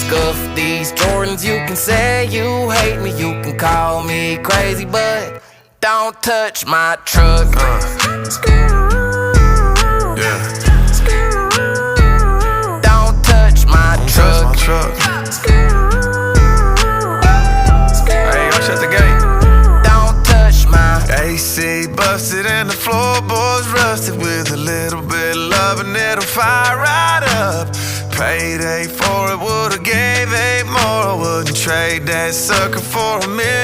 scuff these Jordans. You can say you hate me, you can call me crazy, but don't touch my truck. Yeah. Don't touch my truck. Hey, go shut the gate. Don't touch my AC busted and the floorboards rusted. With a little bit of love and it'll fire right up. Paid 8 for it, would've gave 8 more. I wouldn't trade that sucker for $1 million.